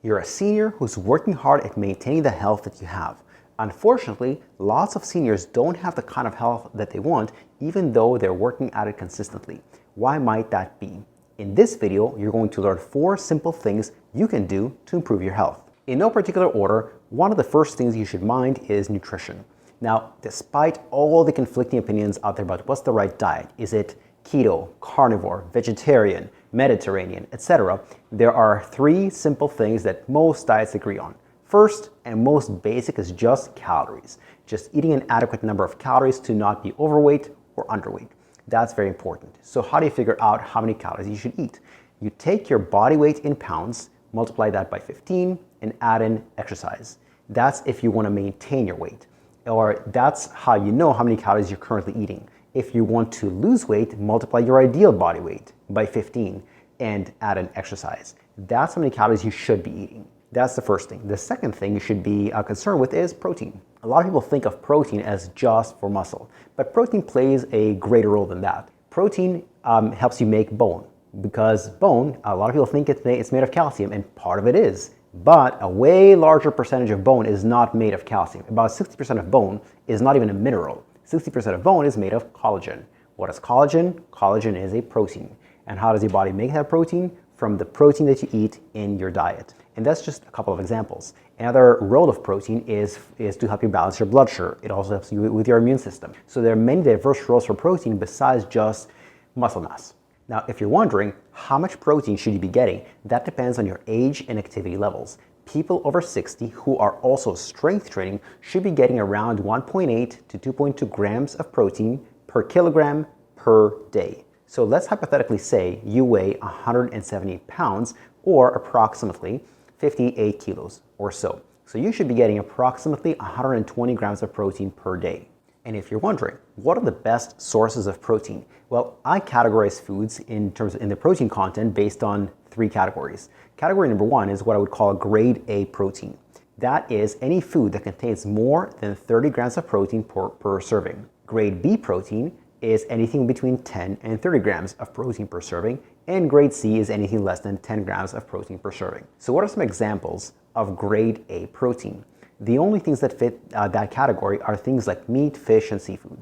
You're a senior who's working hard at maintaining the health that you have. Unfortunately, lots of seniors don't have the kind of health that they want, even though they're working at it consistently. Why might that be? In this video, you're going to learn 4 simple things you can do to improve your health. In no particular order, one of the first things you should mind is nutrition. Now, despite all the conflicting opinions out there about what's the right diet, is it keto, carnivore, vegetarian, Mediterranean, etc., there are 3 simple things that most diets agree on. First and most basic is just calories. Just eating an adequate number of calories to not be overweight or underweight. That's very important. So how do you figure out how many calories you should eat? You take your body weight in pounds, multiply that by 15, and add in exercise. That's if you want to maintain your weight. Or that's how you know how many calories you're currently eating. If you want to lose weight, multiply your ideal body weight by 15 and add in exercise. That's how many calories you should be eating. That's the first thing. The second thing you should be concerned with is protein. A lot of people think of protein as just for muscle, but protein plays a greater role than that. Protein helps you make bone, because bone, a lot of people think it's made of calcium, and part of it is. But a way larger percentage of bone is not made of calcium. About 60% of bone is not even a mineral. 60% of bone is made of collagen. What is collagen? Collagen is a protein. And how does your body make that protein? From the protein that you eat in your diet. And that's just a couple of examples. Another role of protein is to help you balance your blood sugar. It also helps you with your immune system. So there are many diverse roles for protein besides just muscle mass. Now, if you're wondering how much protein should you be getting, that depends on your age and activity levels. People over 60 who are also strength training should be getting around 1.8 to 2.2 grams of protein per kilogram per day. So let's hypothetically say you weigh 170 pounds or approximately 58 kilos or so. So you should be getting approximately 120 grams of protein per day. And if you're wondering, what are the best sources of protein? Well, I categorize foods in the protein content based on 3 categories. Category number 1 is what I would call a grade A protein. That is any food that contains more than 30 grams of protein per serving. Grade B protein is anything between 10 and 30 grams of protein per serving, and grade C is anything less than 10 grams of protein per serving. So what are some examples of grade A protein? The only things that fit that category are things like meat, fish, and seafood.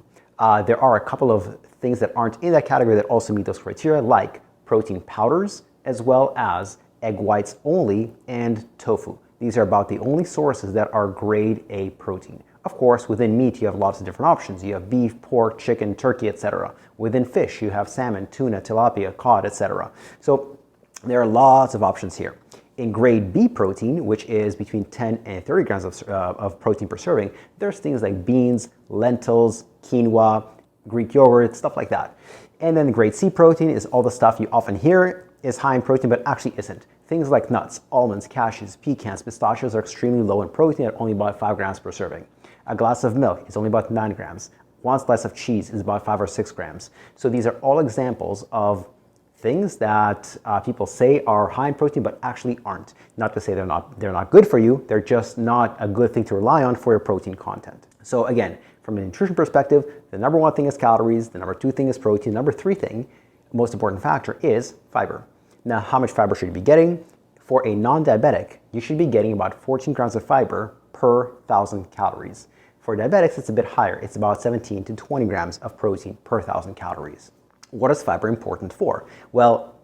There are a couple of things that aren't in that category that also meet those criteria, like protein powders, as well as egg whites only and tofu. These are about the only sources that are grade A protein. Of course, within meat, you have lots of different options. You have beef, pork, chicken, turkey, etc. Within fish, you have salmon, tuna, tilapia, cod, etc. So there are lots of options here. In grade B protein, which is between 10 and 30 grams of protein per serving, there's things like beans, lentils, quinoa, Greek yogurt, stuff like that. And then grade C protein is all the stuff you often hear is high in protein, but actually isn't. Things like nuts, almonds, cashews, pecans, pistachios are extremely low in protein at only about 5 grams per serving. A glass of milk is only about 9 grams. 1 slice of cheese is about 5 or 6 grams. So these are all examples of things that people say are high in protein but actually aren't. Not to say they're not good for you, they're just not a good thing to rely on for your protein content. So again, from a nutrition perspective, the number 1 thing is calories, the number 2 thing is protein, number 3 thing, most important factor, is fiber. Now, how much fiber should you be getting? For a non-diabetic, you should be getting about 14 grams of fiber per 1,000 calories. For diabetics, it's a bit higher. It's about 17 to 20 grams of protein per 1,000 calories. What is fiber important for? Well,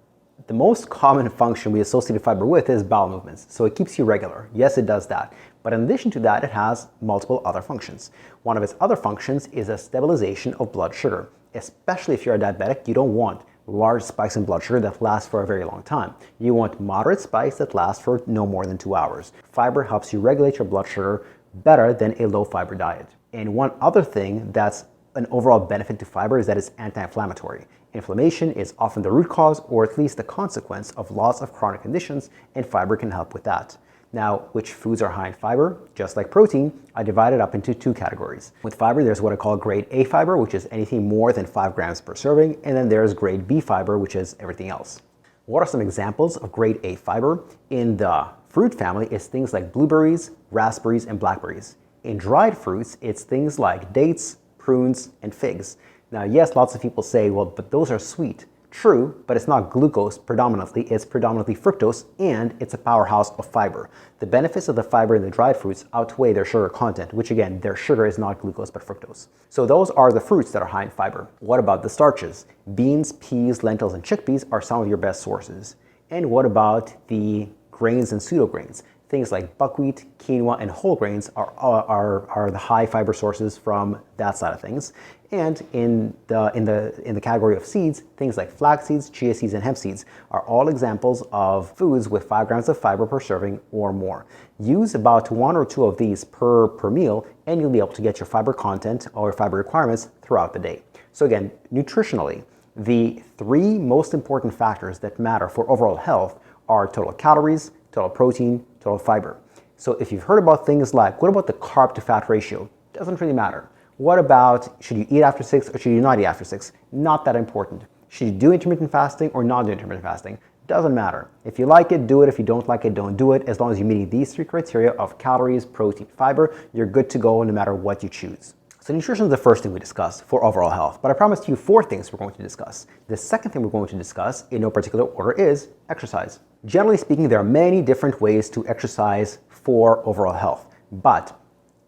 the most common function we associate fiber with is bowel movements. So it keeps you regular. Yes, it does that. But in addition to that, it has multiple other functions. One of its other functions is a stabilization of blood sugar. Especially if you're a diabetic, you don't want large spikes in blood sugar that last for a very long time. You want moderate spikes that last for no more than 2 hours. Fiber helps you regulate your blood sugar better than a low fiber diet. And one other thing that's an overall benefit to fiber is that it's anti-inflammatory. Inflammation is often the root cause, or at least the consequence, of lots of chronic conditions, and fiber can help with that. Now, which foods are high in fiber? Just like protein, I divide it up into 2 categories. With fiber, there's what I call grade A fiber, which is anything more than 5 grams per serving, and then there's grade B fiber, which is everything else. What are some examples of grade A fiber? In the fruit family, it's things like blueberries, raspberries, and blackberries. In dried fruits, it's things like dates, prunes, and figs. Now, yes, lots of people say, well, but those are sweet. True, but it's not glucose predominantly, it's predominantly fructose, and it's a powerhouse of fiber. The benefits of the fiber in the dried fruits outweigh their sugar content, which again, their sugar is not glucose but fructose. So those are the fruits that are high in fiber. What about the starches? Beans, peas, lentils, and chickpeas are some of your best sources. And what about the grains and pseudograins? Things like buckwheat, quinoa, and whole grains are the high fiber sources from that side of things. And in the category of seeds, things like flax seeds, chia seeds, and hemp seeds are all examples of foods with 5 grams of fiber per serving or more. Use about 1 or 2 of these per meal, and you'll be able to get your fiber content or fiber requirements throughout the day. So again, nutritionally, the 3 most important factors that matter for overall health are total calories, total protein, total fiber. So if you've heard about things like, what about the carb to fat ratio? Doesn't really matter. What about, should you eat after 6 or should you not eat after 6? Not that important. Should you do intermittent fasting or not do intermittent fasting? Doesn't matter. If you like it, do it. If you don't like it, don't do it. As long as you meet these 3 criteria of calories, protein, fiber, you're good to go no matter what you choose. So nutrition is the first thing we discuss for overall health, but I promised you 4 things we're going to discuss. The second thing we're going to discuss, in no particular order, is exercise. Generally speaking, there are many different ways to exercise for overall health, but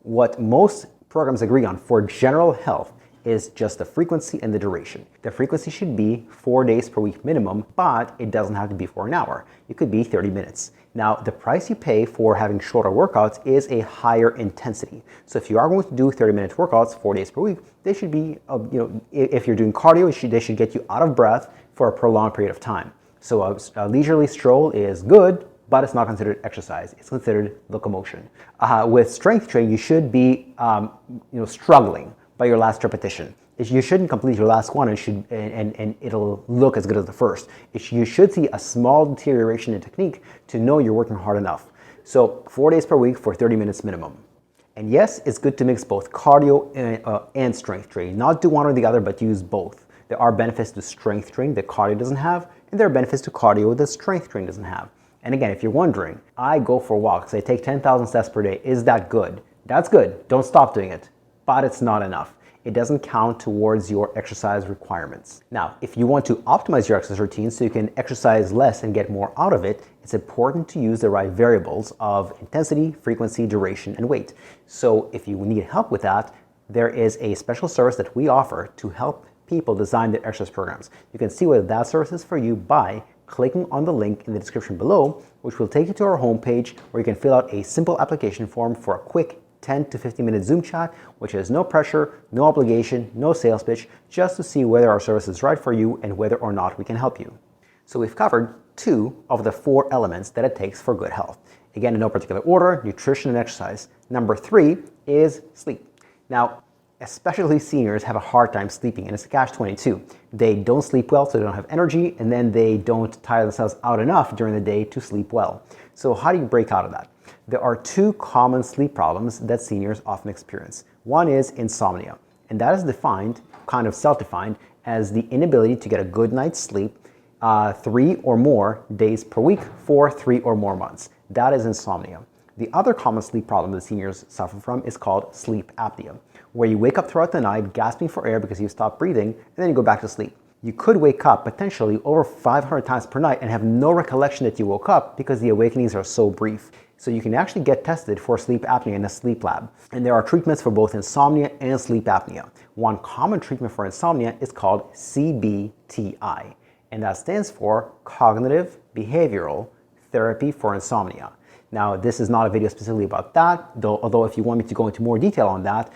what most programs agree on for general health is just the frequency and the duration. The frequency should be 4 days per week minimum, but it doesn't have to be for an hour. It could be 30 minutes. Now, the price you pay for having shorter workouts is a higher intensity. So if you are going to do 30-minute workouts 4 days per week, they should be, if you're doing cardio, they should get you out of breath for a prolonged period of time. So a leisurely stroll is good, but it's not considered exercise. It's considered locomotion. With strength training, you should be, struggling by your last repetition. You shouldn't complete your last one and it'll look as good as the first. You should see a small deterioration in technique to know you're working hard enough. So 4 days per week for 30 minutes minimum. And yes, it's good to mix both cardio and strength training. Not do one or the other, but use both. There are benefits to strength training that cardio doesn't have, and there are benefits to cardio that strength training doesn't have. And again, if you're wondering, I go for walks, I take 10,000 steps per day. Is that good? That's good. Don't stop doing it. But it's not enough. It doesn't count towards your exercise requirements. Now, if you want to optimize your exercise routine so you can exercise less and get more out of it, it's important to use the right variables of intensity, frequency, duration, and weight. So if you need help with that, there is a special service that we offer to help people design their exercise programs. You can see whether that service is for you by clicking on the link in the description below, which will take you to our homepage where you can fill out a simple application form for a quick 10 to 15 minute Zoom chat, which has no pressure, no obligation, no sales pitch, just to see whether our service is right for you and whether or not we can help you. So we've covered 2 of the 4 elements that it takes for good health. Again, in no particular order, nutrition and exercise. Number 3 is sleep. Now, especially seniors have a hard time sleeping, and it's a catch-22. They don't sleep well, so they don't have energy, and then they don't tire themselves out enough during the day to sleep well. So how do you break out of that? There are 2 common sleep problems that seniors often experience. One is insomnia, and that is defined, kind of self-defined, as the inability to get a good night's sleep 3 or more days per week for 3 or more months. That is insomnia. The other common sleep problem that seniors suffer from is called sleep apnea, where you wake up throughout the night gasping for air because you stop breathing, and then you go back to sleep. You could wake up potentially over 500 times per night and have no recollection that you woke up because the awakenings are so brief. So you can actually get tested for sleep apnea in a sleep lab. And there are treatments for both insomnia and sleep apnea. One common treatment for insomnia is called CBTI, and that stands for Cognitive Behavioral Therapy for Insomnia. Now, this is not a video specifically about that, although if you want me to go into more detail on that,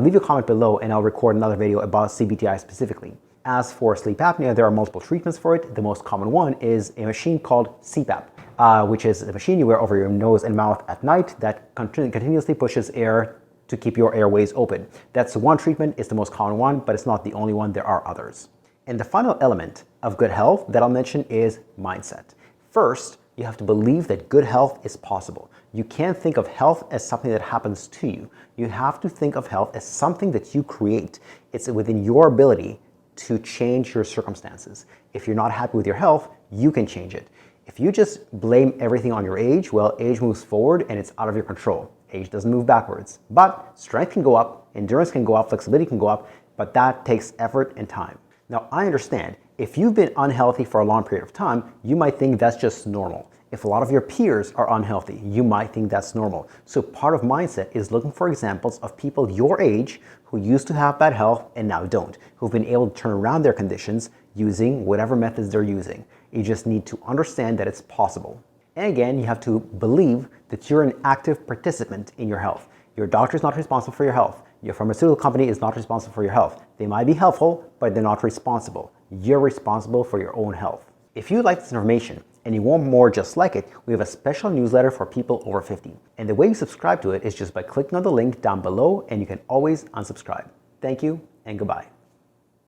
leave a comment below and I'll record another video about CBTI specifically. As for sleep apnea, there are multiple treatments for it. The most common one is a machine called CPAP, which is a machine you wear over your nose and mouth at night that continuously pushes air to keep your airways open. That's one treatment, it's the most common one, but it's not the only one, there are others. And the final element of good health that I'll mention is mindset. First, you have to believe that good health is possible. You can't think of health as something that happens to you. You have to think of health as something that you create. It's within your ability to change your circumstances. If you're not happy with your health, you can change it. If you just blame everything on your age, well, age moves forward and it's out of your control. Age doesn't move backwards. But strength can go up, endurance can go up, flexibility can go up, but that takes effort and time. Now, I understand If you've been unhealthy for a long period of time, you might think that's just normal. If a lot of your peers are unhealthy, you might think that's normal. So part of mindset is looking for examples of people your age who used to have bad health and now don't, who've been able to turn around their conditions using whatever methods they're using. You just need to understand that it's possible. And again, you have to believe that you're an active participant in your health. Your doctor is not responsible for your health. Your pharmaceutical company is not responsible for your health. They might be helpful, but they're not responsible. You're responsible for your own health. If you like this information and you want more just like it, we have a special newsletter for people over 50. And the way you subscribe to it is just by clicking on the link down below, and you can always unsubscribe. Thank you and goodbye.